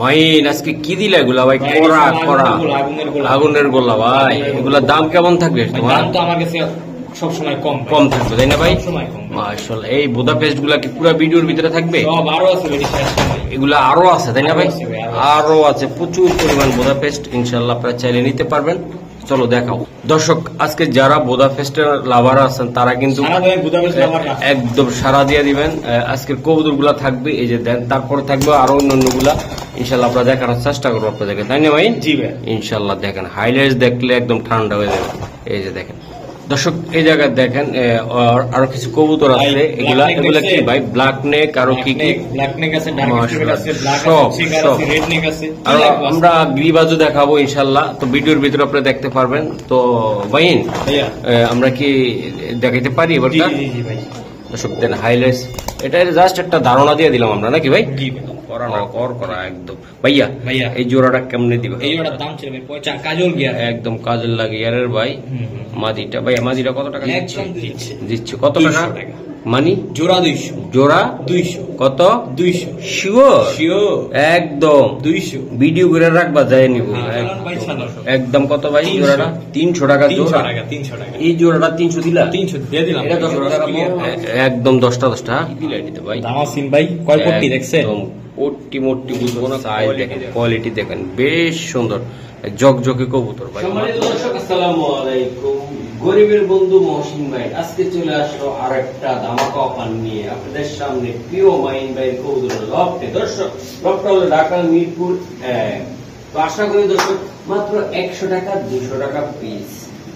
Mine আজকে কি দিলে এগুলা ভাই? কড়া কড়া আগুনের গোলা ভাই, এগুলা দাম কেমন থাকবে তোমার? তো আমার কাছে সবসময় কম কম থাকবে তাই না ভাই? সবসময় কম। মাশাআল্লাহ, এই বোদাপেস্ট গুলা কি পুরো ভিডিওর ভিতরে থাকবে? সব আরো আছে বেশি শেষ নাই। এগুলা আরো আছে তাই না ভাই? আরো আছে ভাই, আরো আছে প্রচুর পরিমাণ বোদাপেস্ট, ইনশাআল্লাহ আপনারা চাইলে নিতে পারবেন। চলো দেখাও দর্শক, আজকে যারা বোদাপেস্টের লাভার আছেন তারা কিন্তু সারা দিন বুদাপেস্ট লাভার আছে। একদম সারা দিয়ে দিবেন। আজকের কবুতর গুলা থাকবে, এই যে দেন, তারপরে থাকবে আরো অন্যান্য গুলা, ইনশাল্লাহ আপনারা দেখানোর চেষ্টা করবো আপনাদেরকে, তাই না ভাই? জি ভাই, ইনশাল্লাহ দেখেন, হাইলাইটস দেখলে একদম ঠান্ডা হয়ে যাবে। এই যে দেখেন দর্শক, এই জায়গায় দেখেন আরো কিছু কবুতর আছে, এগুলা এগুলা কি ভাই? ব্ল্যাক নেক, আরো কি কি? ব্ল্যাক নেক আছে, ডার্ক স্ট্রিপ আছে, ব্ল্যাক সব, আছে, চিকার সব। আছে, রেড নেক আছে। আর আমরা গ্রিবাজও দেখাবো ইনশাল্লাহ, তো ভিডিওর ভিতরে আপনারা দেখতে পারবেন। তো ভাইন ভাইয়া আমরা কি দেখাইতে পারি এবার? জি জি জি ভাই, দর্শক দেন হাইলাইটস, এটা জাস্ট একটা ধারণা দিয়ে দিলাম আমরা, নাকি ভাই? জি ভাই। করা না কর করা একদম। ভাইয়া ভাইয়া এই জোড়াটা কেমনে দিবে? এই ওটার দাম ছিল ভাই 50 কাজল গিয়ার, একদম কাজল লাগে ইয়ারের ভাই। মাদিটা ভাই, মাদিটা কত টাকা দিচ্ছে? একদম দিচ্ছে দিচ্ছে কত টাকা? 200 টাকা। মানি জোড়া 200, জোড়া 200, কত? 200 শিওর? শিওর একদম 200। ভিডিও করে রাখবা, যায় নিব। চালান ভাই, চালান। একদম কত ভাই 300 জোড়াটা? 300 টাকা 300 জোড়া। টাকা, 300 টাকা। এই জোড়াটা 300 দিলা? 300 দিয়ে দিলাম। এটা 10 টাকা একদম 10টা 10টা দিলা দিতে ভাই। দামাসিন ভাই কয় পট্টি দেখছেন? একদম পট্টি মোট্টি বুঝবো না, সাইজ দেখেন, কোয়ালিটি দেখেন, বেশ সুন্দর জকজকে কবুতর ভাই। সম্মানিত দর্শক, আসসালামু আলাইকুম। গরিবের বন্ধু মহসিন ভাই আজকে চলে আসলো আরেকটা ধামাকা অফার নিয়ে আপনাদের সামনে। প্রিয় মাইন ভাইয়ের কবুতরের লফটে। দর্শক, লফটটা হলো ঢাকা মিরপুর 1। তো আশা করি দর্শক মাত্র 100 টাকা, 200 টাকা পিস,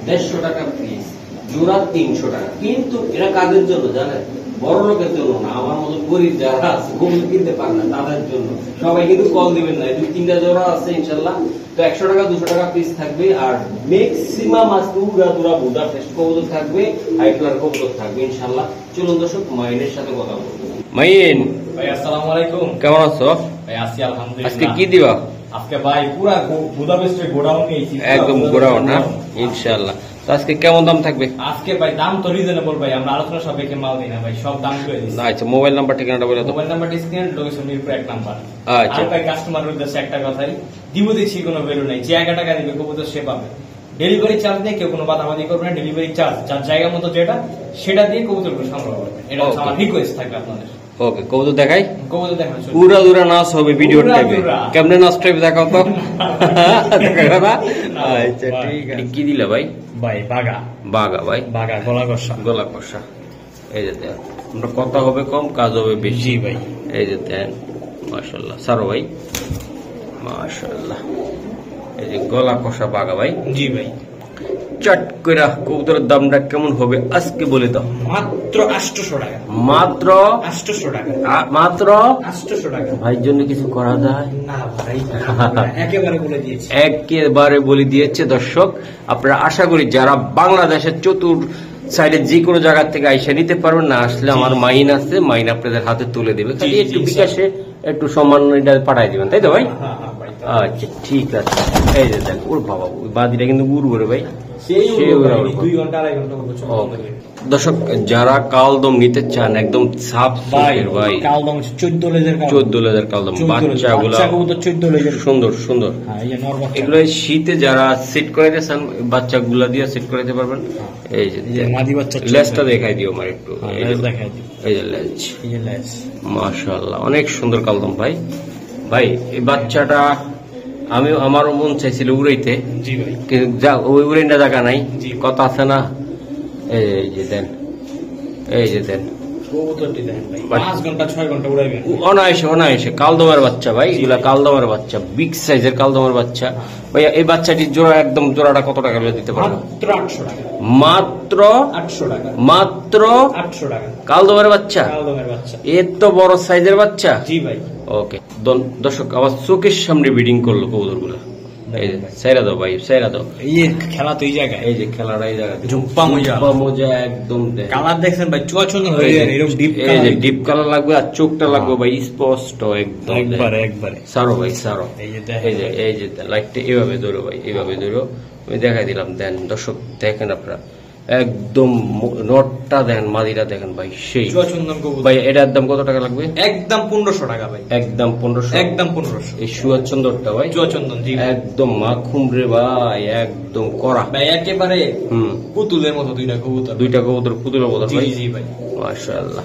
150 টাকা পিস, জোড়া 300 টাকা। কিন্তু এরা কাদের জন্য জানেন? বড় লোকের জন্য না, আমার মতো গরিব যারা আছে কবুতর কিনতে পারে না তাদের জন্য। সবাই কিন্তু কল দিবেন না, 2-3টা জোড়া আছে ইনশাল্লাহ। তো 100 টাকা 200 টাকা পিস থাকবে, আর ম্যাক্সিমাম আজকে উড়া বুদাপেস্ট কবুতর থাকবে, হাই কালার কবুতর থাকবে ইনশাল্লাহ। চলুন দর্শক, মাইনের সাথে কথা বলবো। মাইন ভাই আসসালামু আলাইকুম, কেমন আছো? ভাই আছি আলহামদুলিল্লাহ। আজকে কি দিবা? আজকে ভাই পুরা বুদাপেস্টের গোডাউন নিয়েছি, একদম গোড়াও না ইনশাল্লাহ। তো আজকে কেমন দাম থাকবে? আজকে ভাই দাম তো রিজনেবল ভাই, আমরা আলোচনা সাপেক্ষে মাল দিই না ভাই, সব দাম করে দিচ্ছি। আচ্ছা, মোবাইল নাম্বার ঠিকানাটা বলে দাও। Mobile number discount, location Mirpur 1 number. আচ্ছা। আর ভাই কাস্টমার উদ্দেশ্যে একটা কথাই দিব, দেখছি কোনো ভ্যালু নাই, যে 1 টাকা দিবে কবুতর সে পাবে। ডেলিভারি চার্জ নিয়ে কেউ কোনো বাধাবাধি করবে না, ডেলিভারি চার্জ যার জায়গা মতো যেটা সেটা দিয়ে কবুতরগুলো সংগ্রহ করবে, এটা হচ্ছে আমার রিকোয়েস্ট থাকবে আপনাদের। ওকে, কবুতর দেখাই। কবুতর দেখানো পুরা দুরা নাচ হবে ভিডিওর পুরা টাইপে। দুরা। কেমনে নাচ টাইপ দেখাও তো। আচ্ছা ঠিক আছে। কি দিলা ভাই? ভাই বাগা বাগা ভাই, বাগা গলা কষা। গলা কষা। এই যে দেন, আমরা কথা হবে কম, কাজ হবে বেশি। জি ভাই, এই যে দেন, মাশাআল্লাহ। সারো ভাই, মাশাআল্লাহ। এই যে গলা কষা বাগা ভাই। জি ভাই। চট কইরা কবুতরের দামটা কেমন হবে আজকে বলে দাও। মাত্র 800 টাকা, মাত্র 800 টাকা, মাত্র 800 টাকা। ভাইয়ের জন্য কিছু করা যায় না ভাই, একেবারে বলে দিয়েছি। একেবারে বলে দিয়েছে দর্শক। আপনারা আশা করি যারা বাংলাদেশের চতুর সাইডে যে কোনো জায়গা থেকে আইসা নিতে পারবেন, না আসলে আমার মাইন আছে, মাইন আপনাদের হাতে তুলে দেবে। খালি একটু বিকাশে একটু সম্মান পাঠাই দিবেন, তাই তো ভাই? হ্যাঁ হ্যাঁ ভাই, আচ্ছা ঠিক আছে। এই যে দেন, ওর বাবা ওই বাদিটা কিন্তু উড় করে ভাই। সেই সেই ওরা 2 ঘন্টা 2.5 ঘন্টা মতো চলে। দর্শক, যারা কালদম নিতে চান একদম সাফ সুতোর ভাই, কালদম 14 লেজের কালদম, 14 লেজার কালদম, বাচ্চাগুলো কবুতর 14 লেজের সুন্দর সুন্দর। হ্যাঁ, এই নর বাচ্চা। এগুলো শীতে যারা সেট করাইতে চান বাচ্চাগুলা দিয়ে সেট করাইতে পারবেন। এই যে মাদি বাচ্চা লেজটা দেখাই দিও আমার একটু। এই যে দেখাই দিই, এই যে লেজ, এই যে লেজ। মাশাআল্লাহ, অনেক সুন্দর কালদম ভাই। ভাই এই বাচ্চাটা আমারও মন চাইছিল উড়াইতে, জি ভাই, কিন্তু ওই উড়াইটা জায়গা নাই, জি। কথা আছে না। এই যে দেন, এই যে দেন, কবুতরটি দেখেন ভাই, 5 ঘন্টা 6 ঘন্টা উড়াইবেন অনায়াসে অনায়াসে। কালদমের বাচ্চা ভাই, এগুলা কালদমের বাচ্চা, বিগ সাইজের কালদমের বাচ্চা ভাই। এই বাচ্চাটির জোড়া একদম জোড়াটা কত টাকা দিতে পারবো? মাত্র 800 টাকা, মাত্র 800 টাকা, মাত্র 800 টাকা। কালদমের বাচ্চা, কালদমের বাচ্চা, এত বড় সাইজের বাচ্চা। জি ভাই। ওকে দর্শক, আবার চোখের সামনে ব্রিডিং করলো কবুতর গুলা। এই যে সাইরা দাও ভাই, সাইরা দাও। এই খেলা তো এই জায়গায়, এই যে খেলাটা এই জায়গায় জুম্পা মোজা, মোজা একদম দেখ। কালার দেখছেন ভাই, চুয়াচন্দ হয়ে যায় এরকম ডিপ এই যে ডিপ কালার লাগবে, আর চোখটা লাগবে ভাই স্পষ্ট একদম। একবারে সারো ভাই সারো। এই যে এই যে লাইটটা এইভাবে ধরো ভাই, এইভাবে ধরো। আমি দেখাই দিলাম। দেন দর্শক দেখেন আপনারা, একদম নটটা দেখেন, মাদিটা দেখেন ভাই সেই। চুয়াচন্দন কবুতর ভাই এটার দাম কত টাকা লাগবে? একদম 1500 টাকা ভাই, একদম 1500। একদম 1500। এই সুয়াচন্দরটা ভাই চুয়াচন্দন জি ভাই। একদম মাখুম রে ভাই, একদম কড়া ভাই একেবারে হুম। পুতুলের মতো দুইটা কবুতর। দুইটা কবুতর পুতুলের মতো জি ভাই। জি ভাই মাশাআল্লাহ।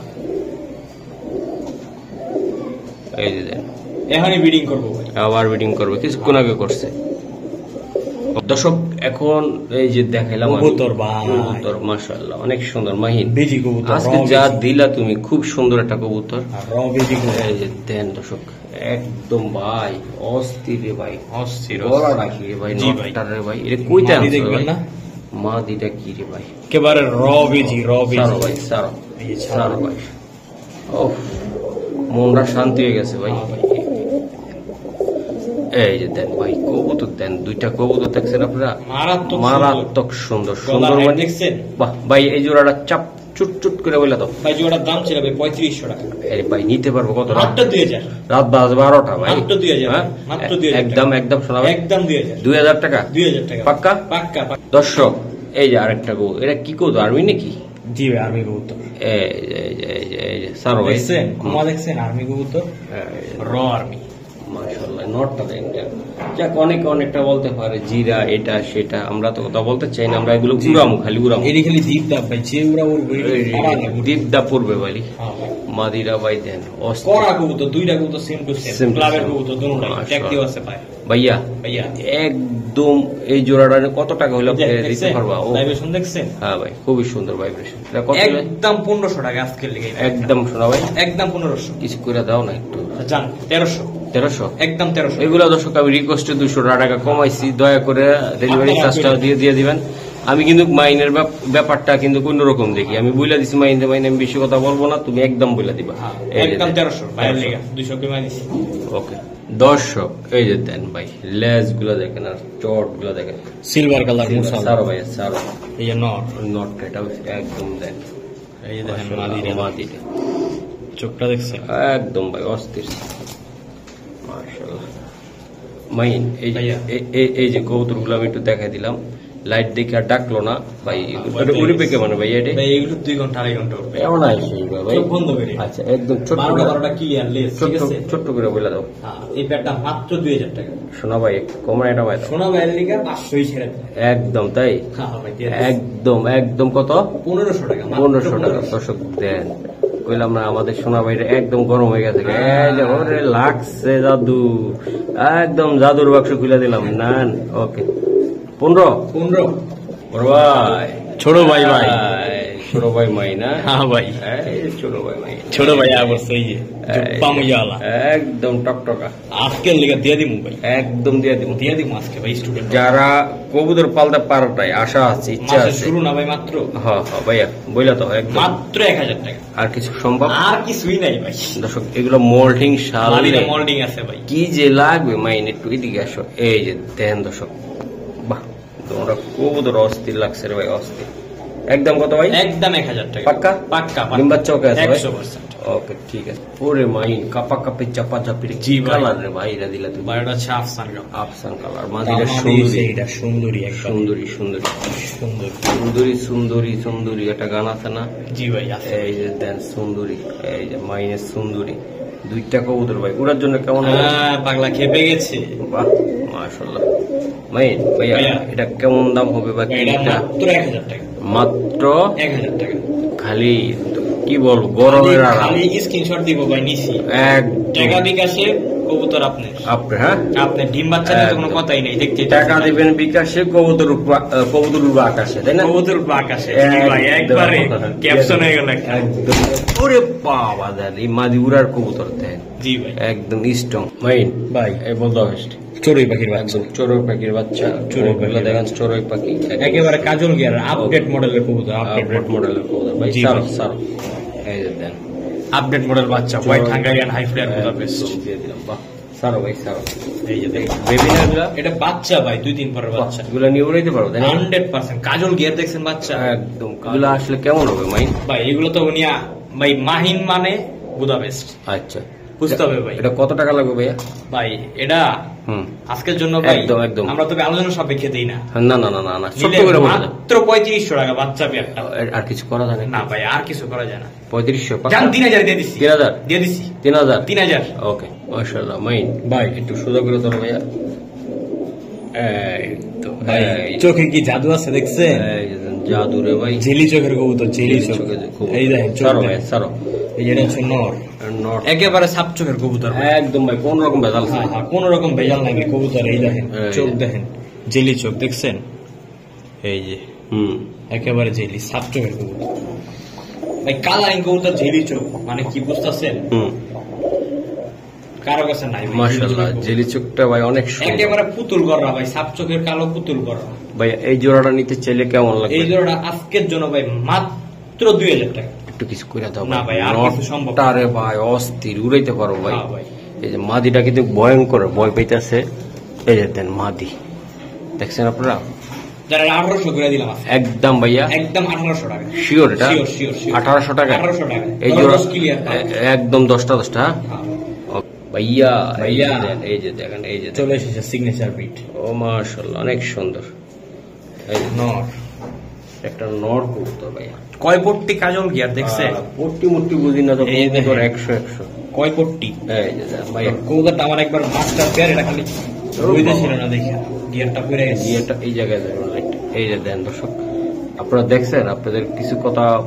এই যে দেন, এখনই ব্রিডিং করবো ভাই। আবার বিডিং করবে, কিছুক্ষণ আগে করছে। দর্শক এখন এই যে দেখাইলাম আমি কবুতর ভাই। কবুতর, মাশাআল্লাহ অনেক সুন্দর মাহিন। বেজি কবুতর, আজকে যা দিলা তুমি, খুব সুন্দর একটা কবুতর। র বেজি কবুতর। এই যে দেন দর্শক, একদম ভাই অস্থির রে ভাই, অস্থির গলা রাখি রে ভাই, জি ভাই। নটটার রে ভাই, এটা কইতে মাদি আনছো দেখবেন ভাই? না? মা দিটা কি রে ভাই, একেবারে র বেজি, র সারো বেজি ভাই সারো, এই যে ছাড়ো। সারো ভাই। ও মনটা শান্তি হয়ে গেছে ভাই। হ্যাঁ ভাই। এই যে দেন ভাই কবুতর দেন, দুইটা কবুতর দেখছেন আপনারা, মারাত্মক মারাত্মক সুন্দর সুন্দর। সুন্দর গলার height মানে দেখছেন? বাহ ভাই, এই জোড়াটা চাপ চুট চুট করে বলে দাও। ভাই জোড়ার দাম ছিল ভাই 3500 টাকা। আরে ভাই নিতে পারবো কত? মাত্র 2000। রাত বাজে 12টা ভাই। মাত্র 2000, হ্যাঁ? মাত্র 2000 একদম একদম শোনা ভাই, একদম 2000। 2000 টাকা 2000 টাকা পাক্কা? পাক্কা। দর্শক এই যে আরেকটা গো, এটা কি কবুতর, আর্মি নাকি? জি ভাই আর্মি কবুতর। এই যে সারো ভাই দেখছেন কুমা, দেখছেন আর্মি কবুতর, র আর্মি। মাশাআল্লাহ নটটা দেখেন। যাক অনেকে অনেকটা বলতে পারে জিরা এটা সেটা, আমরা তো কথা বলতে চাই না, আমরা এগুলো উড়ামু, খালি উড়ামু। এটি খালি দ্বীপ দাব ভাই, যে উড়া উড়বে দীপদা পড়বে ভাই, মাদিরা ভাই দেন অস্থির। করা কবুতর, দুইটা কবুতর same to Same same, to ক্লাবের same। কবুতর দুটোটাই মাশাআল্লাহ। ট্যাগটিও আছে ভাই। ভাইয়া ভাইয়া একদম এই জোড়াটা কত টাকা হইলে দিতে পারবা? ও ভাইব্রেশন দেখছেন? হ্যাঁ ভাই খুবই সুন্দর ভাইব্রেশন। এটা কত হইলে? একদম 1500 টাকা আজকের লেগে। একদম শোনা ভাই, একদম 1500। কিছু করে দাও না একটু। জান 1300। 1300 একদম 1300। এগুলো দর্শক আমি রিকোয়েস্টে 200 টাকা কমাইছি, দয়া করে ডেলিভারি চার্জটা দিয়ে দিবেন। আমি কিন্তু মাইনের ব্যাপারটা কিন্তু কোন রকম দেখি, আমি বইলা দিছি মাইনে মাইনে, আমি বেশি কথা বলবো না, তুমি একদম বইলা দিবা। একদম 1300 ভাইয়ের লেগে 200 কমে নিছি। ওকে দর্শক এই যে দেন ভাই, লেজ গুলো দেখেন আর চট গুলো দেখেন, সিলভার কালার সারো ভাই সারো, এই যে নর, নট এটা একদম দেন। এই যে দেখেন মাশাআল্লাহ, মাদিটা, মাদিটা চোখটা দেখছেন? একদম ভাই অস্থির। মাশাআল্লাহ মাইন এই যে ভাইয়া। এই যে কবুতর গুলো আমি একটু দেখাই দিলাম, লাইট দেখে আর ডাকলো না ভাই। উড়বে কেমন ভাই? এটা ভাই এগুলো 2 ঘন্টা 2.5 ঘন্টা উঠবে। কেমন আসে ভাই? চোখ বন্ধ করে। আচ্ছা একদম ছোট 12টা ক্লিয়ার লেস, ঠিক আছে? ছোট্ট করে বলে দাও। হ্যাঁ, এই ব্যাটটা মাত্র 2000 টাকা। শোনা ভাই কমরা এটা ভাই দাও। সোনা ভাইয়ের লেগে 500ই ছেড়ে দেয়। একদম তাই, হ্যাঁ ভাই দিয়ে দেন। একদম একদম কত? 1500 টাকা। 1500 টাকা। দর্শক দেন, কইলাম না আমাদের সোনা ভাইটা একদম গরম হয়ে গেছে। এই যে ওরে লাগছে জাদু, একদম জাদুর বাক্স খুলে দিলাম। না ওকে 15 বড় ভাই, ছোট ভাই ভাই। ছোট ভাই মাই না? হ্যাঁ ভাই, এই ছোট ভাই মাই, ছোট ভাই অবশ্যই যে পামুয়ালা একদম টকটকা, আজকের লেগে দিয়ে দিমু ভাই, একদম দিয়ে দিব। দিয়ে দিমু আজকে ভাই। স্টুডেন্ট যারা কবুতর পালতে পারটাই আশা আছে, ইচ্ছা মাসের আছে, শুরু না ভাই মাত্র, হ্যাঁ হ্যাঁ ভাইয়া বইলা তো একদম মাত্র 1000 টাকা। আর কিছু সম্ভব? আর কিছুই নাই ভাই। দর্শক এগুলো মোল্ডিং শাল মালিটা মোল্ডিং আছে ভাই। কি যে লাগবে মাইন, একটু এদিকে আসো। এই যে দেন দর্শক, বাহ তোমরা কবুতর অস্থির লাগছে রে ভাই, অস্থির। একদম কত ভাই? একদম 1000 টাকা। পাক্কা? পাক্কা ডিম্বার চৌকে আছে ভাই? 100%। ওকে ঠিক আছে। ওরে মাইন কাপা কাপে চাপা চাপি জি ভাই। কালার রে ভাই, এটা দিলা তুমি। বারোটা হচ্ছে আফসান গাও। আফসান কালার, মাদিটা সুন্দরী এটা সুন্দরী, একদম সুন্দরী সুন্দরী সুন্দর। সুন্দরী সুন্দরী সুন্দরী, একটা গান আছে না? জি ভাই আছে। এই যে দেন সুন্দরী, এই যে মাইনের সুন্দরী, দুইটা কবুতর ভাই উড়ার জন্য কেমন হবে? হ্যাঁ, পাগলা খেপে গেছে। বাহ মাশাআল্লাহ। মাইন ভাইয়া ভাইয়া। এটা কেমন দাম হবে বা এটা কিটা? মাত্র 1000 টাকা। মাত্র 1000 টাকা। খালি কি বলবো, গরমের আরাম। খালি স্ক্রিনশট দিব ভাই, নিছি। টাকা বিকাশে কবুতর আপনি, আপনি হ্যাঁ আপনি ডিম বাচ্চা নিয়ে তো কোনো কথাই নেই, দেখতে টাকা দিবেন বিকাশে, কবুতর উড়বে আকাশে, তাই না? কবুতর আকাশে। জি ভাই, একবারে ক্যাপশন হয়ে গেল একটা। একদম। ওরে বাবা দেন, এই মাদি উড়ার কবুতর দেন, জি ভাই একদম স্ট্রং। মাইন ভাই, এই বলতে বেস্ট চড়ুই পাখির বাচ্চা, একদম চড়ুই পাখির বাচ্চা। চড়ুই পাখি। ওগুলো দেখেন চড়ুই পাখি, একেবারে কাজল গিয়ার আপডেট মডেলের কবুতর, আপডেট মডেলের কবুতর ভাই। জি সারো ভাই। সারো, এই যে দেন আপডেট মডেল বাচ্চা, হোয়াইট হাঙ্গারিয়ান হাই ফ্লেয়ার কবুতর বেস্ট। একদম দিয়ে দিলাম, বাহ সারো ভাই সারো। এই যে দেখেন বেবি না এগুলা? এটা বাচ্চা ভাই, 2-3 পরের বাচ্চা, এগুলো নিয়ে উড়াইতে পারবো তাই না? 100% কাজল গিয়ার দেখছেন বাচ্চা। একদম। এগুলো আসলে কেমন হবে মাইন? ভাই এগুলো তো উনিয়া ভাই মাহিন মানে বুদাপেস্ট। আচ্ছা বুঝতে হবে ভাই। এটা কত টাকা লাগবে ভাইয়া? ভাই এটা হুম, আজকের জন্য ভাই একদম, একদম। আমরা তবে আলোচনা সাপেক্ষে দিই না, না না না না না, ছোট্ট নিলে করে বলে দেন। মাত্র 3500 টাকা বাচ্চা পেয়ারটা। আর কিছু করা যায় না ভাই আর কিছু করা যায় না। 3500 জান 3000 দিয়ে দিছি, 3000 দিয়ে দিছি 3000 3000। ওকে, মাশাআল্লাহ। মাইন ভাই একটু সোজা করে ধরো ভাইয়া। এই তো ভাই এই চোখে কি জাদু আছে দেখছেন? এই যে জাদু রে ভাই, জেলি চোখের কবুতর, জেলি চোখ। চোখে যে খুব- এই দেখেন চোখ ছাড়ো দেখেন। ভাই, ছাড়ো। এই যেটা হচ্ছে নর, নট একেবারে সাপ চোখের কবুতর ভাই। একদম ভাই, কোন রকম ভেজাল হ্যাঁ হ্যাঁ, কোন রকম ভেজাল নাই ভাই কবুতর। এই দেখেন এই। চোখ দেখেন, জেলি চোখ দেখছেন? এই যে হুম, একেবারে জেলি সাপ চোখের কবুতর ভাই। কালারিং কবুতর জেলি চোখ মানে কি বুঝতেছেন? হুম, কারো কাছে নাই ভাই, মাশাআল্লাহ। জেলি চোখের জেলি চোখটা ভাই অনেক কবুতর। সুন্দর একেবারে পুতুল গড়া ভাই, সাপ চোখের কালো পুতুল গড়া। ভাই। এই জোড়াটা নিতে চাইলে কেমন লাগবে? এই জোড়াটা আজকের জন্য ভাই মাত্র 2000 টাকা। একটু কিছু করে দাও না ভাই, আর কিছু সম্ভব না। নটটারে ভাই অস্থির, উড়াইতে পারো ভাই। হ্যাঁ ভাই। এই যে মাদিটা কিন্তু ভয়ঙ্কর ভয় পাইতেছে। এই যে দেন মাদি, দেখছেন আপনারা? যারা 1800 করে দিলাম আজকে। একদম ভাইয়া একদম 1800 টাকা। শিওর, এটা Sure, sure, sure। 1800 টাকা। 1800 টাকা। এই ধরো জোড়া 10 clear। একদম 10টা 10টা। হ্যাঁ। ভাইয়া ভাইয়া। এই যে দেখেন, এই যে চলে এসেছে সিগনেচার বিট ও মাশাআল্লাহ, অনেক সুন্দর। এই যে নর। একটা নর কবুতর ভাইয়া। কয় পট্টি কাজল গিয়ার দেখছেন? পট্টি মুট্টি বুঝি না তো, এই দেখেন। কবুতর 100 কয় পট্টি এই যে দেন ভাইয়া। কবুতরটা আমার একবার মাস্টার পেয়ার, এটা খালি রইতে ছিল না দেখে গিয়ারটা পড়ে গেছে। এটা এই জায়গায় দেবেন লাইট। এই যে দেন দর্শক, আপনারা দেখছেন, আপনাদের কিছু কথা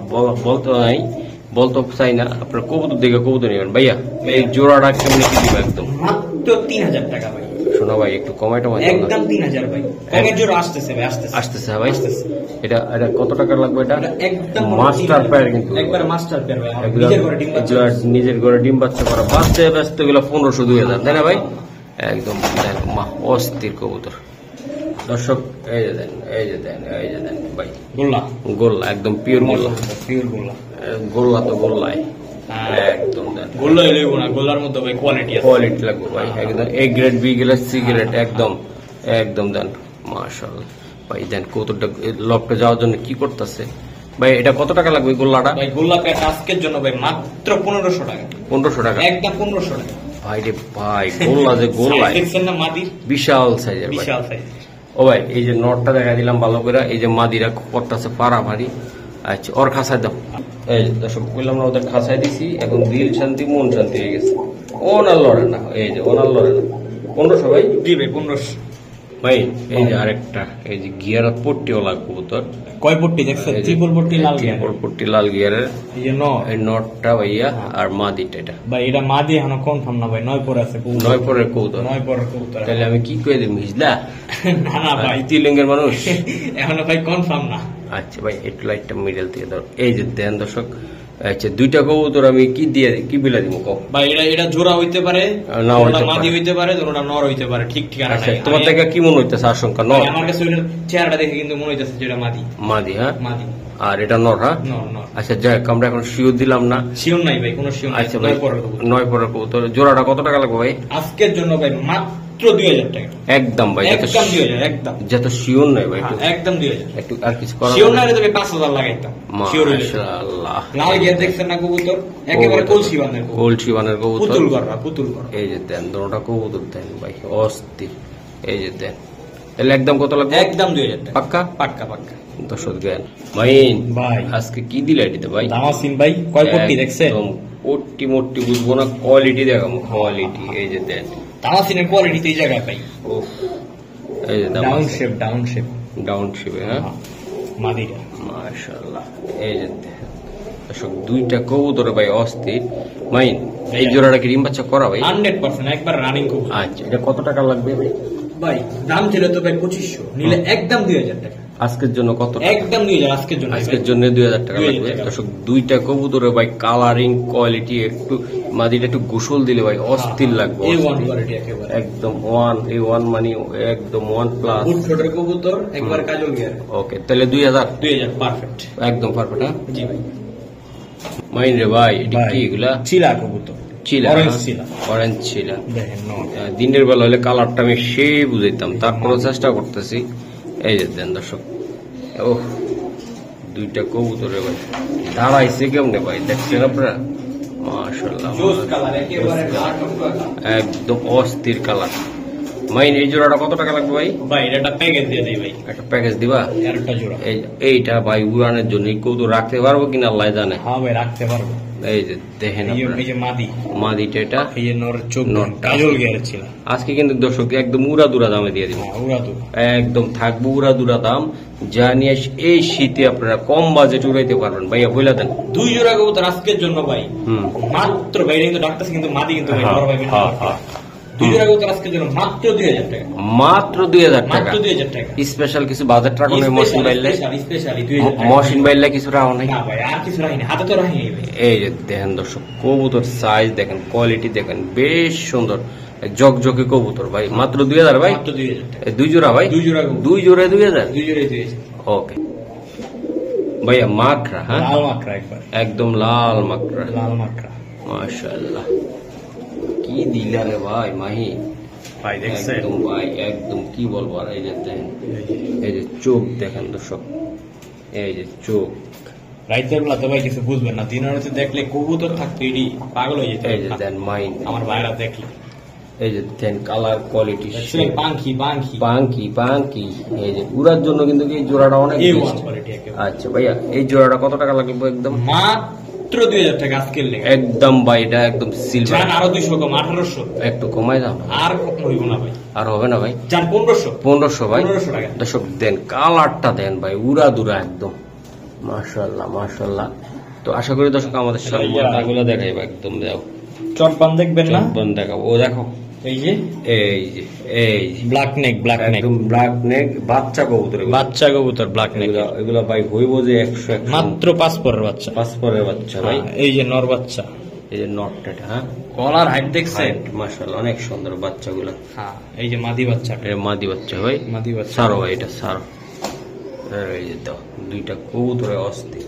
বলতে নাই, বলতে চাই না। আপনার কবুতর দেখে কবুতর নেবেন ভাইয়া। এই জোড়াটা কেমনি কি দিবে? একদম মাত্র 3000 টাকা ভাই। শোনা ভাই, একটু কমাই টমাই দাও না। একদম 3000 ভাই। কমের জোর আসতেছে ভাই, আসতেছে। আসতেছে ভাই। আসতেছে। এটা এটা কত টাকা লাগবে? এটা এটা একদম মাস্টার পেয়ার কিন্তু, একবার মাস্টার পেয়ার ভাই। আমার এগুলা- নিজের ঘরে ডিম বাচ্চা। এগুলা নিজের ঘরে ডিম বাচ্চা করা, বাচ্চা ব্যস্ত গুলো 1500 2000, তাই না ভাই? একদম অস্থির কবুতর। দর্শক এই যে দেন, এই যে দেন, এই যে দেন ভাই। গোল্লা গোল্লা, একদম পিওর গোল্লা। পিওর গোল্লা। গোল্লা তো গোল্লাই, হ্যাঁ। একদম দেন। গোল্লা লইব না, গোল্লার মধ্যে ভাই কোয়ালিটি আছে। কোয়ালিটি লাগবে ভাই, একদম A grade, B grade, C grade, একদম একদম দেন। মাশাআল্লাহ ভাই, দেন কতটা লকটা যাওয়ার জন্য কি করতেছে ভাই? এটা কত টাকা লাগবে গোল্লাটা? ভাই গোল্লা প্যাট আজকের জন্য ভাই মাত্র 1500 টাকা। 1500 টাকা একদম 1500 টাকা। ভাই রে ভাই, গোল্লা যে গোল্লাই, Size দেখছেন না মাদির? বিশাল সাইজের ভাই। বিশাল সাইজ। ও ভাই, এই যে নটটা দেখা দিলাম ভালো করে। এই যে মাদিরা করতেছে পারাপারি। আচ্ছা, ওর খাসায় দাও। এই যে দর্শক বললাম না, ওদের খাসায় দিছি। এখন দিল শান্তি, মন শান্তি হয়ে গেছে। ওনার লড়ে না, এই যে ওনার লড়ে না। 1500 ভাই। জি ভাই 1500। ভাই এই যে আরেকটা, এই যে গিয়ার পট্টিওয়ালা কবুতর। কয় পট্টি দেখছেন? এই যে ট্রিপল পট্টি লাল গিয়ার। ট্রিপল পট্টি লাল গিয়ারের এই যে নর। এই নটটা ভাইয়া, আর মাদিটা এটা ভাই এটা মাদি এখনো কনফার্ম না ভাই, 9 পরে আছে কবুতর। 9 পরের কবুতর। 9 পরের কবুতর। তাহলে আমি কি করে দিই, মিজলা? না না ভাই, দ্বিতীয় লিঙ্গের মানুষ। এখনো ভাই কনফার্ম না। আচ্ছা ভাই, একটু লাইটটা মিডল থেকে ধর। এই যে দেন দর্শক, আচ্ছা দুইটা কবুতর আমি কি দিয়ে কি বিলা দিব কও? ভাই এটা জোড়া হইতে পারে, নাও হইতে ওটা পারে। মাদি হইতে পারে, ওটা নর হইতে পারে, ঠিক ঠিকানা আচ্ছা, নাই। তোমার থেকে কি মনে হইতেছে আশঙ্কা? নর, আমার কাছে ওইটার চেহারাটা দেখে কিন্তু মনে হইতেছে যেটা মাদি। মাদি, হ্যাঁ। মাদি আর এটা নর, হ্যাঁ। নর নর। আচ্ছা যাই হোক, আমরা এখন শিওর দিলাম না। শিওর নাই ভাই, কোনো শিওর নাই। আচ্ছা ভাই, 9 পরের কবুতর। 9 পরের কবুতর। জোড়াটা কত টাকা লাগবে ভাই? আজকের জন্য ভাই মাত্র 2000 টাকা। একদম ভাই, একদম 2000, একদম। যত শিওর নাই ভাই, একটু একদম 2000। একটু আর কিছু করা শিওর না হলে তবে 5000 লাগাইতাম। শিওর হইলে। মাশাআল্লাহ। লাল গিয়ার দেখছেন না কবুতর? একেবারে কলসি বানের কবুতর। কলসি বানের কবুতর। পুতুল গড়া, পুতুল গড়া। এই যে দেন, দুটোটা কবুতর দেন ভাই, অস্থির। এই যে দেন, তাহলে একদম কত লাগবে? একদম 2000 টাকা। পাক্কা পাক্কা পাক্কা। দর্শক জ্ঞান মাইন ভাই। আজকে কি দিলে এটিতে ভাই? দামাসিন ভাই কয় পট্টি দেখছেন? একদম পট্টি মট্টি বুঝবো না, কোয়ালিটি দেখাবো, কোয়ালিটি। এই যে দেন, দামাসিনের কোয়ালিটি তো এই জায়গায় পাই। উফ, এই যে down shape, down shape. Down শিপে, হ্যাঁ। মাদিরা। মাশাআল্লাহ। এই যে দেন দর্শক, দুইটা কবুতরে ভাই অস্থির। মাইন এই জোড়াটা কি ডিম বাচ্চা করা ভাই? 100% একবার রানিং কবুতর। আচ্ছা, এটা কত টাকা লাগবে ভাই? ভাই দাম ছিল তো ভাই 2500, নিলে একদম 2000 টাকা। আজকের জন্য কত টাকা? একদম 2000 আজকের জন্য। আজকের জন্য 2000 টাকা 2000 লাগবে। টাকা। দর্শক দুইটা কবুতরে ভাই কালারিং কোয়ালিটি, একটু মাদিটা একটু গোসল দিলে ভাই অস্থির লাগবে, A1 অস্থির। কোয়ালিটি একেবারে। একদম A1 মানে একদম 1+। বুট ঠোঁটের কবুতর, একবার কাজল গিয়ার। ওকে, তাহলে 2000 2000 পারফেক্ট। একদম পারফেক্ট, হ্যাঁ। জি ভাই। মাইন রে ভাই, এটা কি এগুলা? চিলা কবুতর। চিলা, অরেঞ্জ চিলা। অরেঞ্জ চিলা। দেখেন নট। দিনের বেলা হলে কালারটা আমি সে বুঝাইতাম, তারপরে চেষ্টা করতেছি। এই যে দেন দর্শক, ও দুইটা কবুতরে ভাই দাঁড়াইছে কেমনে ভাই, দেখছেন আপনারা? মাশাআল্লাহ জোস কালার একেবারে একদম অস্থির কালার। মাইন এই জোড়াটা কত টাকা লাগবে ভাই? ভাই এটা একটা প্যাকেজ দিয়ে দেই ভাই, একটা প্যাকেজ দিবা? একটা জোড়া। এইটা ভাই উড়ানের জন্য কৌতুক রাখতে পারবো কিনা আল্লাহ জানে। হ্যাঁ ভাই রাখতে পারবো। এই যে দেখেন এই যে মাদিটা, এটা এই যে নর চোখ কাজল গিয়ার ছিল। আজকে কিন্তু দর্শক একদম উড়া দুরা দামে দিয়ে দিব, একদম থাকবো উড়া দুরা দাম, যা নিয়ে এই শীতে আপনারা কম বাজেট উড়াইতে পারবেন। ভাইয়া বলে দেন। 2 জোড়া কবুতর আজকের জন্য ভাই মাত্র, ভাই কিন্তু ডাক্তার কিন্তু মাদি কিন্তু ভাই নর ভাই 2 জোড়া কবুতর আজকের জন্য মাত্র 2000 টাকা। মাত্র 2000 টাকা। স্পেশাল কিছু বাজেট রাখো না মহসিন ভাইলে? স্পেশালি 2000 টাকা। মহসিন ভাইলে কিছু রাখো নাই? না ভাই আর কিছু রাখি না, হাতে তো রাখি নাই ভাই। এই যে দেখেন দর্শক কবুতর সাইজ দেখেন, কোয়ালিটি দেখেন, বেশ সুন্দর জকজকে কবুতর ভাই। মাত্র 2000 ভাই? মাত্র 2000 টাকা। 2 জোড়া ভাই? 2 জোড়া 2000? 2 জোড়ায় 2000। ওকে ভাইয়া মাকড়া, হ্যাঁ লাল মাকড়া, একদম লাল মাকড়া, মাশাআল্লাহ কি দিলা রে ভাই মাহি ভাই, দেখছেন একদম ভাই একদম কি বলবো আর। এই যে দেখেন, এই যে চোখ দেখেন দর্শক, এই যে চোখ। রাইতের বেলা তো ভাই কিছু বুঝবেন না, দিনের রাতে দেখলে কবুতর থাকতো এডি পাগল হয়ে যেত। এই যে দেন মাইন আমার ভাইরা দেখলে, এই যে দেন কালার কোয়ালিটি পাঙ্কি পাঙ্কি পাঙ্কি পাঙ্কি। এই যে উড়ার জন্য কিন্তু এই জোড়াটা অনেক কোয়ালিটি। আচ্ছা ভাইয়া এই জোড়াটা কত টাকা লাগবে? একদম মাত্র 2000 টাকা আজকের লেগে একদম ভাই। এটা একদম সিলভার, আরো 200 কম 1800, একটু কমাই দাও। আর হইব না ভাই, আর হবে না ভাই, জান 1500 ভাই, 1500 টাকা। দর্শক দেন কালারটা দেন ভাই, উড়া দুরা একদম মাশাআল্লাহ মাশাআল্লাহ। তো আশা করি দর্শক আমাদের সামনে দেখাইবা একদম। দাও চটবান দেখবেন না? চটবান দেখাবো। ও দেখো এই যে এই যে এই ব্ল্যাক নেক, ব্ল্যাক নেক, একদম ব্ল্যাক নেক বাচ্চা কবুতর, বাচ্চা কবুতর ব্ল্যাক নেক। এগুলো ভাই হইব যে 100 মাত্র 5 পরের বাচ্চা, 5 পরের বাচ্চা ভাই। এই যে নর বাচ্চা, এই যে নরটা, হ্যাঁ কলার হাইট দেখছেন মাশাআল্লাহ অনেক সুন্দর বাচ্চাগুলো। হ্যাঁ এই যে মাদি বাচ্চা, এটা মাদি বাচ্চা ভাই, মাদি বাচ্চা। সারো ভাই এটা সারো। এই যে দাও দুইটা কবুতরে অস্থির।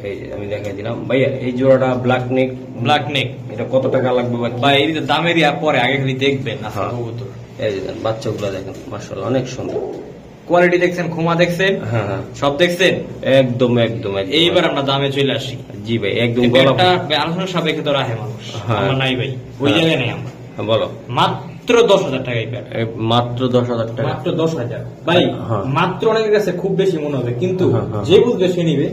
এই যে আমি দেখাই দিলাম ভাইয়া এই জোড়াটা ব্ল্যাক নেক, ব্ল্যাক নেক। এটা কত টাকা লাগবে ভাই? এই তো দামের পরে আগে খালি দেখবেন না কবুতর। এই যে বাচ্চাগুলো দেখেন মাশাআল্লাহ অনেক সুন্দর কোয়ালিটি দেখছেন, খোমা দেখছেন, হ্যাঁ হ্যাঁ সব দেখছেন একদম একদম। এইবার আমরা দামে চলে আসি। জি ভাই একদম আলোচনা সাপেক্ষে তো রাখে মানুষ, আমরা নাই ভাই ওই জায়গায় নেই আমরা। বলো মাত্র 10,000 টাকাই মাত্র 10,000 টাকা, মাত্র 10,000 ভাই। মাত্র অনেকের কাছে খুব বেশি মনে হবে, কিন্তু যে বুঝবে সে নিবে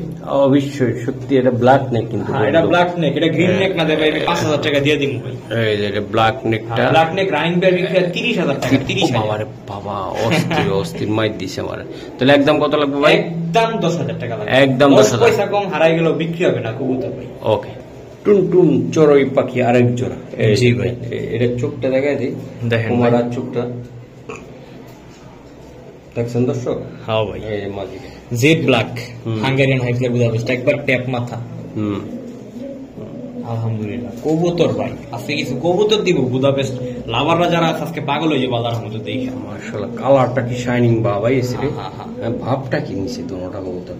অবশ্যই। সত্যি এটা ব্ল্যাক নেক, কিন্তু এটা ব্ল্যাক নেক, এটা গ্রিন নেক না দেবে 5,000 টাকা দিয়ে দিব ভাই। এই যে এটা ব্ল্যাক নেকটা, ব্ল্যাক নেক রাইন বেরি 30,000 টাকা। 30,000 বাবা রে বাবা, অস্থির অস্থির মাইর দিছে আমারে। তাহলে একদম কত লাগবে ভাই? একদম 10,000 টাকা লাগবে, একদম 10,000 পয়সা কম হারাই গেল বিক্রি হবে না কবুতর ভাই। ওকে টুনটুন চড়ুই পাখি আরেক জোড়া। জি ভাই এটা চোখটা দেখাই দিই, দেখেন আমার চোখটা দেখছেন দর্শক? হ্যাঁ ভাই এই মাঝি জেড ব্ল্যাক হাঙ্গেরিয়ান হাইফ্লাই বুদাপেস্ট, একবার ট্যাপ মাথা। আলহামদুলিল্লাহ কবুতর ভাই আজকে কিছু কবুতর দিব বুদাপেস্ট লাভাররা যারা আজকে পাগল হয়ে যাবে বাজারের মধ্যে দেখে। মাশাআল্লাহ কালারটা কি শাইনিং বাবা এসে ভাবটা কি নিছে দুটোটা কবুতর।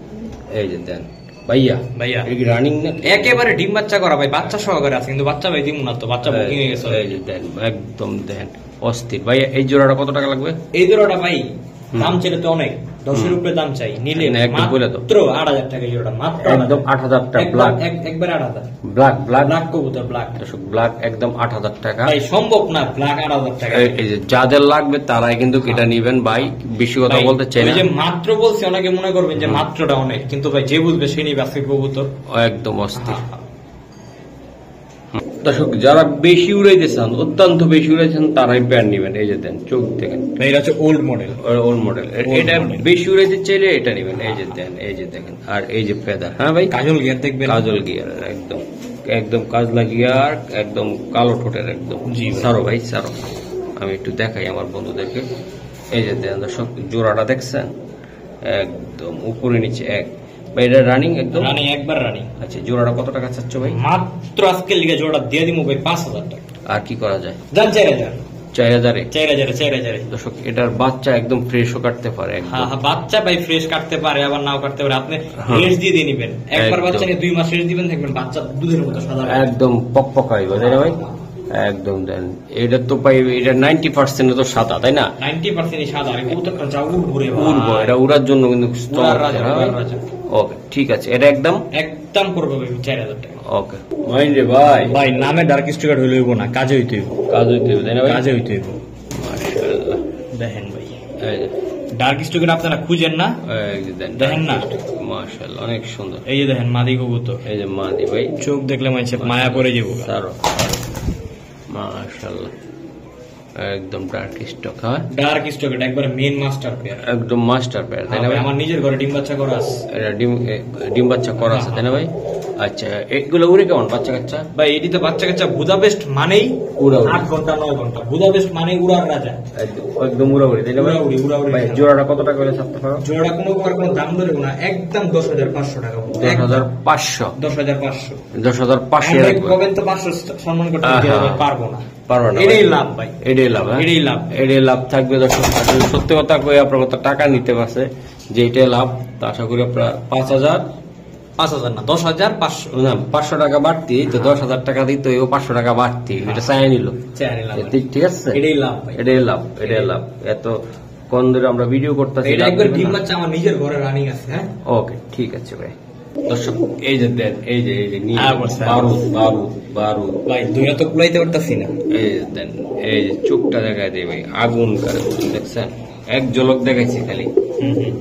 এই যে দেন ভাইয়া ভাইয়া এই রানিং না একেবারে ডিম বাচ্চা করা ভাই, বাচ্চা সহকারে আছে, কিন্তু বাচ্চা ভাই দিমু না তো, বাচ্চা বুকিং হয়ে গেছে। এই যে দেন একদম দেন অস্থির। ভাইয়া এই জোড়াটা কত টাকা লাগবে? এই জোড়াটা ভাই দাম চাইলে তো অনেক, 10-এর উপরে দাম চাই, নিলে মাত্র 8,000 টাকা জোড়া, মাত্র একদম 8,000 টাকা। ব্ল্যাক একবার 8,000, ব্ল্যাক ব্ল্যাক ব্ল্যাক কবুতর ব্ল্যাক, ব্ল্যাক একদম 8,000 টাকা ভাই। সম্ভব না ব্ল্যাক 8,000 টাকা। এই যে যাদের লাগবে তারাই কিন্তু এটা নেবেন ভাই, বেশি কথা বলতে চাই না। যে মাত্র বলছি অনেকে মনে করবেন যে মাত্রটা অনেক, কিন্তু ভাই যে বুঝবে সে নিবে আজকে কবুতর একদম অস্থির। দর্শক যারা বেশি উড়াইতে চান, অত্যন্ত বেশি উড়াইছেন, তারাই প্যান্ট নিবেন। এই যে দেন চোখ দেখেন, এটা হচ্ছে ওল্ড মডেল, ওল্ড মডেল। এটা বেশি উড়াইতে চাইলে এটা নিবেন। এই যে দেন এই যে দেখেন, আর এই যে ফেদার, হ্যাঁ ভাই কাজল গিয়ার দেখবেন, কাজল গিয়ার একদম একদম কাজলা গিয়ার, একদম কালো ঠোঁটের একদম। জি সারো ভাই সারো, আমি একটু দেখাই আমার বন্ধুদেরকে। এই যে দেন দর্শক জোড়াটা দেখছেন একদম উপরে নিচে এক ভাই, এটা রানিং একদম রানিং, একবার রানিং। আচ্ছা জোড়াটা কত টাকা চাচ্ছ ভাই? মাত্র আজকের লিগে জোড়া দিয়ে দিমু ভাই 5,000 টাকা। আর কি করা যায়? জান 4,000, 4,000 দর্শক এটার বাচ্চা একদম ফ্রেশও কাটতে পারে। হ্যাঁ হ্যাঁ বাচ্চা ভাই ফ্রেশ কাটতে পারে, আবার নাও কাটতে পারে। আপনি রেস দিয়ে নিবেন, একবার বাচ্চা নিয়ে 2 মাস রেস দিবেন, দেখবেন বাচ্চা দুধের মতো সাদা একদম পকপকাই, বুঝলেন ভাই? একদম দেন। এটা তো পাই, এটা 90% তো সাদা, তাই না? 90% সাদা। আর কবুতরটা যা উড়বে উড়বো, এটা উড়ার জন্য কিন্তু উড়ার রাজা, উড়ার রাজা। ওকে ঠিক আছে, এটা একদম পড়বে ভাই 4000 টাকা। ওকে মাইন্ড রে ভাই। ভাই নামে ডার্ক স্টিকার হইলে হইব না, কাজে হইতে হইব। কাজ হইতে হবে, তাই না ভাই? কাজে হইতে হইব। মাশাআল্লাহ দেখেন ভাই, এই যে ডার্ক স্টিকার আপনারা খুঁজেন না, এই যে দেখেন না? মাশাআল্লাহ অনেক সুন্দর। এই যে দেখেন মাদি কবুতর, এই যে মাদি ভাই, চোখ দেখলে মাইছে মায়া পড়ে যাবো। সারো মাশাআল্লাহ একদম ডার্ক স্টক। হ্যাঁ ডার্ক স্টক, এটা একবারে মেইন মাস্টার পেয়ার, একদম মাস্টার পেয়ার, তাই না ভাই? আমার নিজের ঘরে ডিম বাচ্চা করা আছে। এটা ডিম বাচ্চা করা আছে, তাই না ভাই? আচ্ছা এগুলো উড়ে কেমন বাচ্চা কাচ্চা? ভাই এটি তো বাচ্চা কাচ্চা বুদাপেস্ট মানেই উড়া 8 ঘন্টা 9 ঘন্টা, বুদাপেস্ট মানে উড়ার রাজা, একদম উড়াউড়ি, তাই না ভাই? উড়াউড়ি। ভাই জোড়াটা কত টাকা হলে ছাড়তে পারো? জোড়া কোনো দাম ধরে না, একদম 10,500 টাকা। 10,500 10,500 10,500 কবেন তো 500 সম্মান করতে পারবো না, পারবো না। এটাই লাভ ভাই, এটাই লাভ। হ্যাঁ এটাই লাভ, এটাই লাভ থাকবে দর্শক। আসলে সত্যি কথা কই, আপনার কত টাকা নিতে পারছে যে এটাই লাভ, তা আশা করি আপনার 5,000 না 10,500 না 500 টাকা বাড়তি, তো 10,000 টাকা দিত, ও 500 টাকা বাড়তি, এটা চাই নিল। ঠিক আছে, এটাই লাভ ভাই, এটাই লাভ, এটাই লাভ। এত কোন ধরে আমরা ভিডিও করতেছি, এটা একবার ডিম বাচ্চা আমার নিজের ঘরে রানিং আছে। হ্যাঁ ওকে ঠিক আছে ভাই। দর্শক এই যে দেন, এই যে বারুদ ভাই, দুইটা তো কুলাইতে পারতাছি না। এই যে দেন, এই যে চোখটা দেখায় দেয় ভাই, আগুন করে, দেখছেন? এক ঝলক দেখাইছি খালি।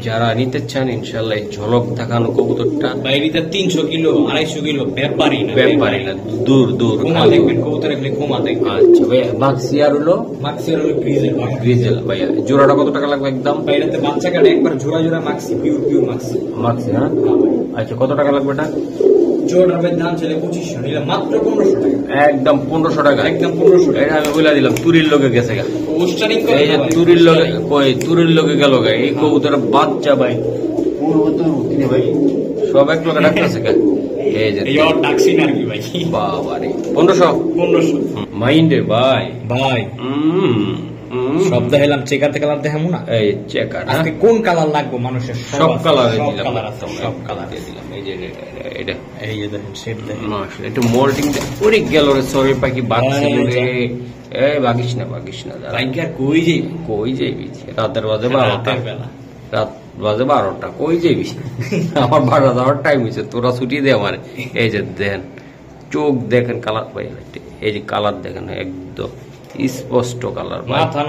যারা নিতে চান ইনশাল্লাহ এই ঝলক দেখানো কবুতরটা, বাইরেটা 300 কিলো 250 কিলো ব্যাপারই না, দূর কোমা দেখবেন, কবুতর একলে কোমা দেখবেন। আচ্ছা ভাই মাক্সি আর হলো গ্রিজেল ভাই, জোড়াটা কত টাকা লাগবে একদম? বাইরেতে বাচ্চা কাটে একবার জোড়া মাক্সি, পিওর মাক্সি। হ্যাঁ আচ্ছা কত টাকা লাগবে এটা? জোড়ার দাম ছিল 2500, নিলাম মাত্র 1500 টাকা। একদম 1500 টাকা, একদম 1500 টাকা। এটা আমি বলে দিলাম, তুরির লোকে গেছে গা, এই যে তুরির লোকে গেল গা। এই কবুতরের বাচ্চা ভাই ভাই সব এক লোকে ডাকতেছে গা। এই যে ডাকছি না আর কি ভাই, বাবারে 1500 মাইন্ডে ভাই ভাই। সব দেখাইলাম, চেকারতে কালার দেখাবো না? এই চেকার আজকে কোন কালার লাগবে মানুষের? সব কালার আছে, সব কালার দিলাম। এই যে এটা, এই যে দেখেন শেপ দেখেন, মাশাআল্লাহ। একটু মোল্ডিং ওরে গেল রে, সরি পাখি বাচ্চা রে। এই বাগিস না ভাইকে আর কই যাইবি রাতের বাজে 12টা, রাত বাজে 12টা, কই যাইবি? আমার বাড়া যাওয়ার টাইম হয়েছে, তোরা ছুটি দে আমার। এই যে দেখেন চোখ দেখেন, কালার ভাই, এই যে কালার দেখেন একদম স্পষ্ট কালার, মাথা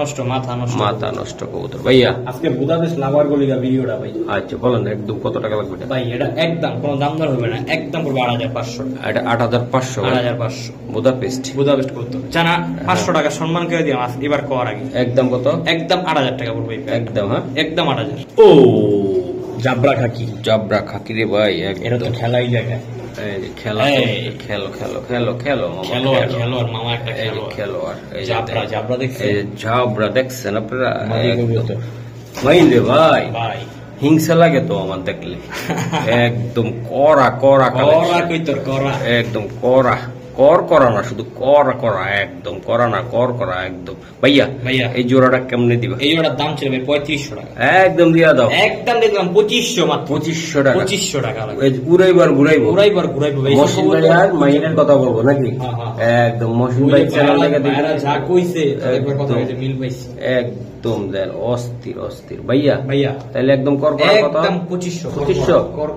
নষ্ট কবুতর ভাইয়া। আজকে বুদাপেস্ট লাভার গলিগা ভিডিওটা ভাই। আচ্ছা বলেন একদম কত টাকা লাগবে ভাই? এটা একদম কোনো দাম দর হবে না, একদম পড়বে 8,500। এটা 8,500 বুদাপেস্ট করতে জানা 500 টাকা সম্মান করে দিলাম এবার কর আগে। একদম কত? একদম 8,000 টাকা পড়বে একদম। হ্যাঁ একদম 8,000। ও জাবরা খাকি রে ভাই, এটা তো খেলাই জায়গা। জাবরা দেখছেন আপনারা? ভাই হিংসা লাগে তো আমার দেখলে, একদম করা একদম করা না, শুধু করা একদম করা না, করা একদম। ভাইয়া এই জোড়াটা কেমনে দিবা? এই জোড়ার দাম ছিল 3500 টাকা। একদম দিয়া দাও, একদম দিলাম 2500 মাত্র। 2500 টাকা লাগবে। ঘুরাইবার মহসিন ভাই আর মাইনের কথা বলবো নাকি? একদম মহসিন ভাই চ্যানেল থেকে যা কইছে একবার কথা হইছে, মিল পাইছি একদম। দেন অস্থির ভাইয়া তাহলে একদম কর একদম 2500 কর।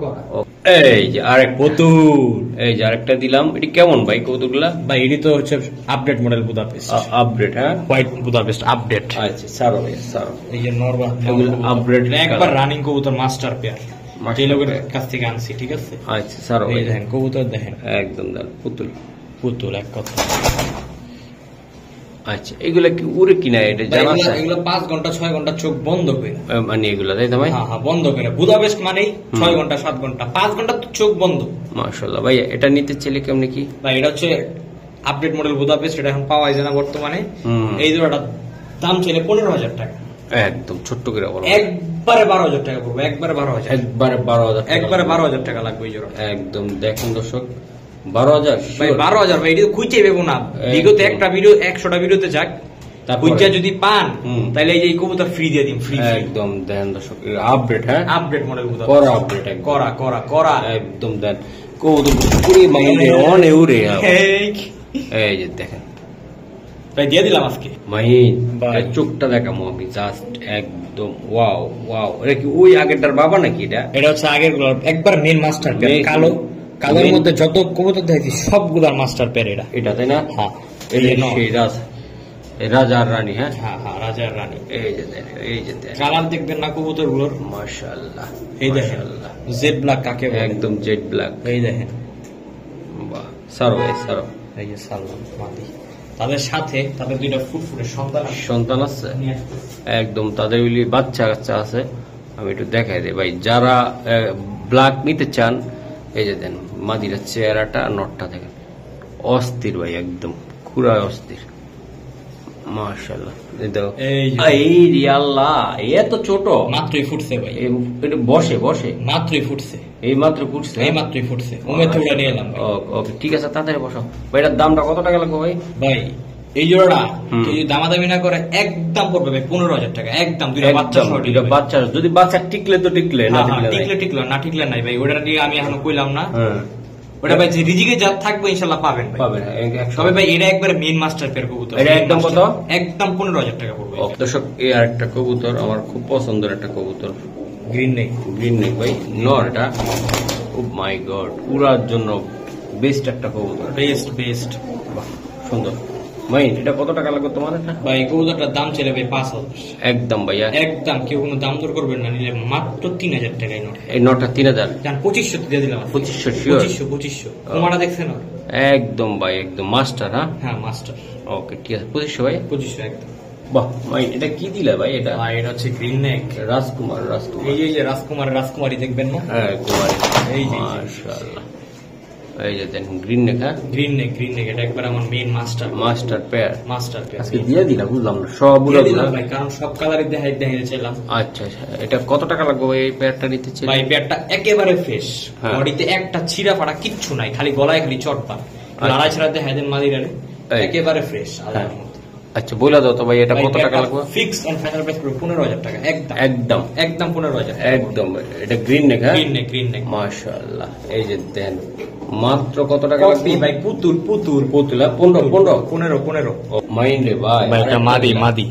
এই যে আরেক পুতুল, এই যে আরেকটা দিলাম। এটি কেমন ভাই কৌতুকগুলা? ভাই এটি তো হচ্ছে আপডেট মডেল বুদাপেস্ট, আপডেট। হ্যাঁ হোয়াইট বুদাপেস্ট আপডেট। আচ্ছা সারো এই যে নরমাল আপডেট, একবার রানিং কবুতর মাস্টার পেয়ার, যে লোকের কাছ থেকে আনছি। ঠিক আছে আচ্ছা সারো, এই দেখেন কবুতর দেখেন, একদম দেন পুতুল এক কথা। আচ্ছা এগুলা কি উড়ে কিনা এটা জানা আছে? এগুলো 5 ঘন্টা 6 ঘন্টা চোখ বন্ধ করে, মানে এগুলা তাই তো ভাই? হ্যাঁ বন্ধ করে। বুদাপেস্ট মানেই 6 ঘন্টা 7 ঘন্টা, 5 ঘন্টা চোখ বন্ধ। মাশাআল্লাহ ভাই এটা নিতে চাইলে কেমনে কি? ভাই এটা হচ্ছে আপডেট মডেল বুদাপেস্ট, এটা এখন পাওয়া যায় না বর্তমানে। এই জোড়াটা দাম ছিল 15,000 টাকা। একদম ছোট্ট করে বলো, একবারে 12,000 টাকা পড়বে, একবারে 12,000 টাকা লাগবে এই জোড়া। একদম দেখুন দর্শক 12,000 ভাই 12,000 ভাই, এটা খুঁজে পাবো না। বিগত একটা ভিডিও 100টা ভিডিওতে যাক, খুঁজে যদি পান তাহলে এই যে কবুতর ফ্রি দিয়ে দিন, ফ্রি একদম দেন দর্শক। আপডেট, হ্যাঁ আপডেট মডেল কবুতর করা, আপডেট করা একদম দেন কবুতর পুরি মাইন্ডে অন এউরে। এই যে দেখেন ভাই দিয়ে দিলাম আজকে। মাহিন ভাই। এর চোখটা দেখামো আমি জাস্ট একদম ওয়াও ওয়াও। এটা কি ওই আগেরটার বাবা নাকি এটা? এটা হচ্ছে আগের গুলো একবার মেন মাস্টার পেয়ার, Main- কালো কালোর main- মধ্যে যত কবুতর দেখছি সবগুলার মাস্টার পেয়ার এটা। এটা তাই না? হ্যাঁ এই এই যে যে সেই রাজা আর রানী। হ্যাঁ হ্যাঁ হ্যাঁ রাজা আর রানী। এই যে দেন, এই যে দেন, কালার দেখবেন না কবুতর গুলোর, মাশাআল্লাহ এই দেখেন মাশাআল্লাহ, জেড ব্ল্যাক কাকে বলে, একদম জেড ব্ল্যাক। এই দেখেন বাহ, সারো ভাই সারো। এই যে সালমান মাদি, তাদের সাথে তাদের দুইটা ফুটফুটে সন্তান আছে। সন্তান আছে নিয়ে আসতেছে। একদম, তাদের ওই বাচ্চা কাচ্চা আছে। আমি একটু দেখাই দিই ভাই, যারা ব্ল্যাক নিতে চান এই যে দেন মাদিরা চেহারাটা নটটা দেখেন অস্থির ভাই, একদম পুরা অস্থির মাশাআল্লাহ। এই দেখো, এই যে। এই রে আল্লাহ, এত ছোট মাত্রই ফুটছে ভাই, এটা বসে বসে মাত্রই ফুটছে, এই মাত্র ফুটছে। এই মাত্রই ফুটছে, উমে তো উড়া নিয়ে এলাম ভাই। ওকে ঠিক আছে, তাড়াতাড়ি বসো ভাই। এটার দামটা কত টাকা লাগবে ভাই? ভাই এই জোড়াটা হুম। কেউ যদি দামাদামি না করে একদম পড়বে ভাই 15,000 টাকা, একদম দুইটা বাচ্চা একদম, সহ দুইটা delivery। বাচ্চা, যদি বাচ্চা টিকলে তো টিকলে, না হ্যাঁ, টিকলে নাই। টিকলে টিকলো, না টিকলে নাই ভাই, ওটা দিয়ে আমি এখনো কইলাম না। হ্যাঁ ওটা ভাই যে রিজিকে যা থাকবে ইনশাল্লাহ পাবেন ভাই। পাবে না, তবে ভাই এটা একবারে মেন মাস্টার পেয়ার কবুতর। এটা একদম কত? একদম 15,000 টাকা পড়বে। দর্শক, এই আরেকটা কবুতর আমার খুব পছন্দের একটা কবুতর, গ্রিন নেই গ্রিন নেক ভাই, নর এটা। ও মাই গড, উড়ার জন্য বেস্ট একটা কবুতর, বেস্ট বেস্ট। বাহ সুন্দর। মাইন, এটা কত টাকা লাগবে তোমার? এটা ভাই কবুতরটার দাম ছিল ভাই 5,000, একদম ভাইয়া, একদম কেউ কোনো দাম দর করবেন না, নিলে মাত্র 3,000 টাকায় নোট। এই নটা 3,000, জান 2500 দিয়ে দিলাম। 2500 sure? 2500 তোমারা দেখছেন না? একদম ভাই, একদম মাস্টার। হ্যাঁ হ্যাঁ মাস্টার, ওকে ঠিক আছে, 2500 ভাই। 2500 একদম। বাহ মাইন, এটা কি দিলে ভাই? এটা ভাই এটা হচ্ছে গ্রিন নেক। রাজকুমার, রাজকুমার। এই যে রাজকুমারী দেখবেন না? হ্যাঁ কুমারী, এই যে। মাশাআল্লাহ। এই যে দেন গ্রিন নেক। হ্যাঁ গ্রিন নেক এটা একবার আমার main master master pair. Master pair. আজকে দিয়ে দিলা, বুঝলাম না সব দিয়ে দিলাম ভাই, কারণ সব কালারই দেখাইতে চাইলাম। আচ্ছা আচ্ছা, এটা কত টাকা লাগবে ভাই এই পেয়ারটা নিতে চাই? ভাই পেয়ারটা একেবারে ফ্রেশ, হ্যাঁ। বডিতে একটা ছিঁড়া ফাটা কিচ্ছু নাই, খালি গলায় খালি চটপা লড়াই ছাড়া দেখাই দেন মাদিরারে, এই। একেবারে ফ্রেশ। হ্যাঁ। আচ্ছা বলে দাও তো ভাই, এটা কত টাকা লাগবে? ফিক্স এন্ড ফাইনাল প্রাইস পুরো 15,000 টাকা, একদম একদম একদম 15,000 একদম। এটা গ্রিন নেক। হ্যাঁ গ্রিন নেক মাশাআল্লাহ। এই যে দেন মাত্র কত টাকা লাগবে কপি ভাই, পুতুল পুতুলা 15 15 মাইন্ড রে ভাই। ভাই, এটা মাদি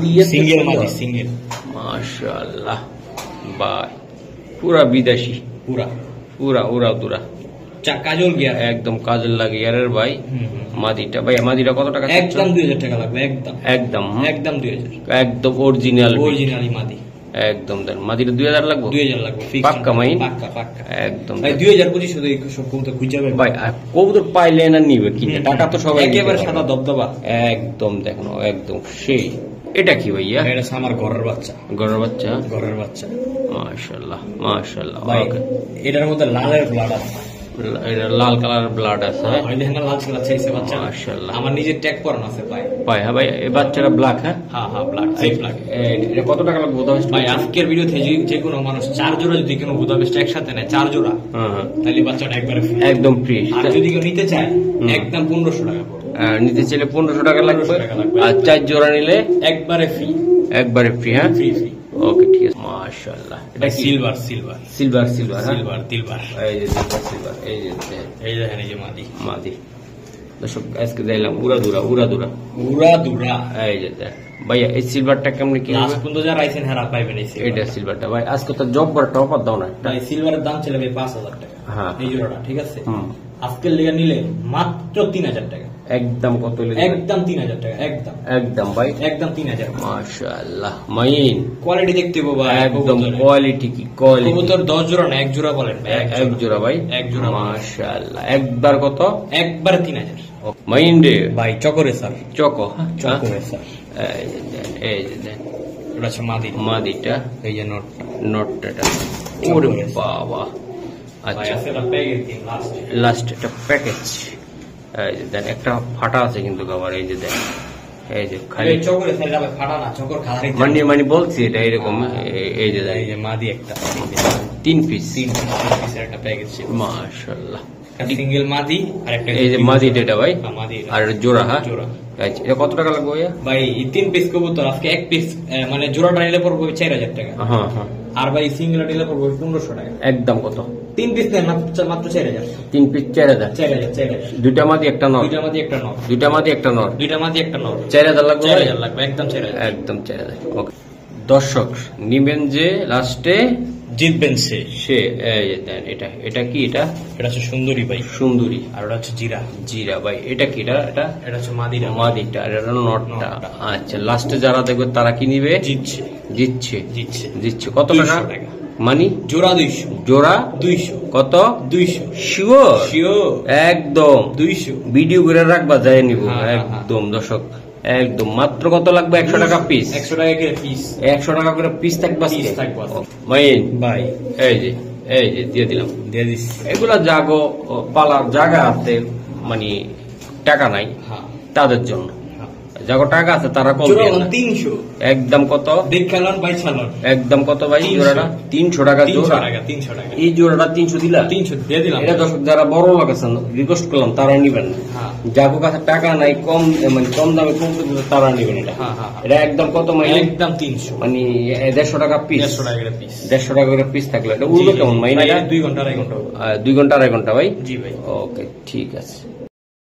দিয়ে সিঙ্গেল মাদি, সিঙ্গেল মাশাআল্লাহ ভাই, পুরা বিদেশি, পুরা পুরা উড়া দুরা, কাজল গিয়া একদম কাজের লাগে ইয়ারের ভাই। মাদিটা ভাই, মাদিটা কত টাকা? একদম 2,000 টাকা লাগবে, একদম একদম একদম 2,000, একদম অরিজিনাল অরিজিনালি মাদি। একদম দেন, মাদিটা 2,000 লাগবে? 2,000 লাগবে ফিক্স, পাক্কা মাইন? পাক্কা একদম ভাই 2,025 দিয়ে সব কবুতর খুঁজে পাবে ভাই। আর কবুতর পাইলে না নিবে কিনে, টাকা তো সবাই একেবারে দিতে পারবে। সাদা দবদবা। একদম দেখো একদম সেই। এটা কি ভাইয়া? এটা হচ্ছে আমার ঘরের বাচ্চা, গরুর বাচ্চা। মাশাআল্লাহ। মাশাআল্লাহ ভাই ওকে। এটার মধ্যে লালের ব্লাড আছে, এটা লাল কালার ব্লাড আছে। হ্যাঁ হয় দেখেন না, লাল ছেলে চাইছে বাচ্চা, মাশাআল্লাহ। আমার নিজের ট্যাগ করানো আছে ভাই। ভাই হ্যাঁ ভাই, এই বাচ্চাটা ব্ল্যাক। হ্যাঁ হ্যাঁ ব্লাড, সেফ ব্লাড। এটা কত টাকা লাগবে বুদাপেস্ট ভাই আজকের ভিডিওতে যে কোনো মানুষ 4 জোড়া যদি কোনো বুদাপেস্ট একসাথে নেয়, 4 জোড়া, হ্যাঁ হ্যাঁ তাহলে বাচ্চাটা একবারে free। একদম ফ্রি। আর যদি কেউ নিতে চায় একদম 1,500 টাকা পড়বে, নিতে চাইলে 1500 টাকা লাগবে। 1500 টাকা লাগবে। আর 4 জোড়া নিলে একবারে ফ্রি, একবারে ফ্রি। হ্যাঁ ফ্রি ওকে ঠিক আছে মাশাআল্লাহ। এটা সিলভার সিলভার সিলভার দিলবার। এই যে সিলভার। এই যে দেখেন, এই দেখেন এই যে মাদি মাদি। দর্শক আজকে দিলাম উড়া দুরা। দুরা। এই যে দেখ ভাইয়া, এই সিলভারটা কেমন কি লাস্ট হবে? পর্যন্ত যারা আইছেন হারা পাইবেন এই silver। এটা সিলভারটা ভাই, আজকে তো জব্বার টপার দাও না একটা। ভাই সিলভারের দাম ছিল ভাই 5,000 টাকা, হ্যাঁ। এই জোড়াটা ঠিক আছে। হুম। আজকের লেগে নিলে মাত্র 3,000 টাকা, একদম কত হলে? একদম 3,000 টাকা, একদম একদম ভাই একদম 3,000। মাশাআল্লাহ মাইন, কোয়ালিটি দেখতে হবে ভাই, একদম কবুতরের। কোয়ালিটি কি কোয়ালিটি। কবুতর 10 জোড়া না, 1 জোড়া বলেন ভাই, এক জোড়া ভাই, এক জোড়া। মাশাআল্লাহ। একবার কত? একবারে 3,000 মাইন রে ভাই। চকরে স্যার, চকো। চকরে স্যার। এই যে দেন, এই যে দেন এটা হচ্ছে মাদি, মাদিটা, এই যে নোট নোটটা। ওরে বাবা, ভাই আচ্ছা আছে না প্যাকেজ দিন লাস্ট। লাস্ট একটা প্যাকেজ। এই যে দেন, একটা ফাটা আছে কিন্তু আবার। এই যে দেন, এই যে খালি এই চকরে স্যার যাবে ফাটা না, চকর খালি। মানে বলছি এটা এরকম। এই যে দেন, এই যে মাদি একটা, 3 পিস। 3 পিসের একটা প্যাকেজ ছিল। মাশাআল্লাহ। সিঙ্গেল মাদি আর একটা এই যে মাদিটা এটা ভাই, হ্যাঁ, মাদি এটা। আর এটা জোড়া। হ্যাঁ জোড়া। আচ্ছা, এটা কত টাকা লাগবে ভাইয়া? ভাই এই 3 পিস কবুতর আজকে 1 পিস মানে জোড়াটা নিলে পড়বে 4,000 টাকা। হ্যাঁ হ্যাঁ আর ভাই সিঙ্গেল নিলে পড়বে 1500 টাকা। একদম কত? 3 পিস নেন মাত্র 4000। 3 পিস 4000। 4000। দুইটা মাদি একটা নর। দুইটা মাদি একটা নর। দুইটা মাদি একটা নর। দুইটা মাদি একটা নর। 4000 লাগবে? 4000 লাগবে, একদম 4000। একদম 4000। ওকে দর্শক, নিবেন যে লাস্টে জিতবেন সে। এই যে দেন, এটা কি? এটা হচ্ছে সুন্দরী ভাই। সুন্দরী। আর ওটা হচ্ছে জিরা। জিরা ভাই। এটা কি? এটা হচ্ছে মাদিরা। মাদিটা। আর এটা নটটা। আচ্ছা, লাস্টে যারা দেখবে তারা কি নিবে? জিতছে। জিতছে। জিতছে। জিতছে। কত 200 টাকা? টাকা। মানি জোড়া 200। জোড়া 200। কত? 200। শিওর? শিওর একদম 200। ভিডিও করে রাখবা, যায় নিব। হ্যাঁ, হ্যাঁ, একদম দর্শক, একদম মাত্র কত লাগবে? 100 টাকা পিস। 100 টাকা করে পিস। 100 টাকা করে পিস থাকবে। পিস থাকবে। মাইন ভাই এই যে দিয়ে দিলাম। দিয়ে দিস। এগুলা জাগো পালার জায়গা আছে, মানে টাকা নাই হ্যাঁ, তাদের জন্য। যাগো টাকা আছে তারা কম জোড়া দিয়ে না। 300। একদম কত? দেখালন ভাই চালন। একদম কত ভাই 300 জোড়াটা? 300 টাকা 300 জোড়া। টাকা। 300 টাকা। এই জোড়াটা 300 দিলা? 300 দিয়ে দিলাম। এটা দর্শক যারা বড় লোক আছেন, রিকোয়েস্ট করলাম তারা নিবেন না। হ্যাঁ। যাগো কাছে টাকা নাই, কম মানে কম দামে কম দিতে তারা নিবেন এটা। হ্যাঁ, হ্যাঁ, হ্যাঁ। এটা একদম কত মাইনে? একদম 300। মানে 150 টাকা পিস। 150 টাকা করে পিস। 150 টাকা করে পিস থাকলে এটা উড়বে কেমন মাইনে? 2 ঘন্টা 2.5 ঘন্টা। 2 ঘন্টা 2.5 ঘন্টা ভাই। জি ভাই। ওকে ঠিক আছে।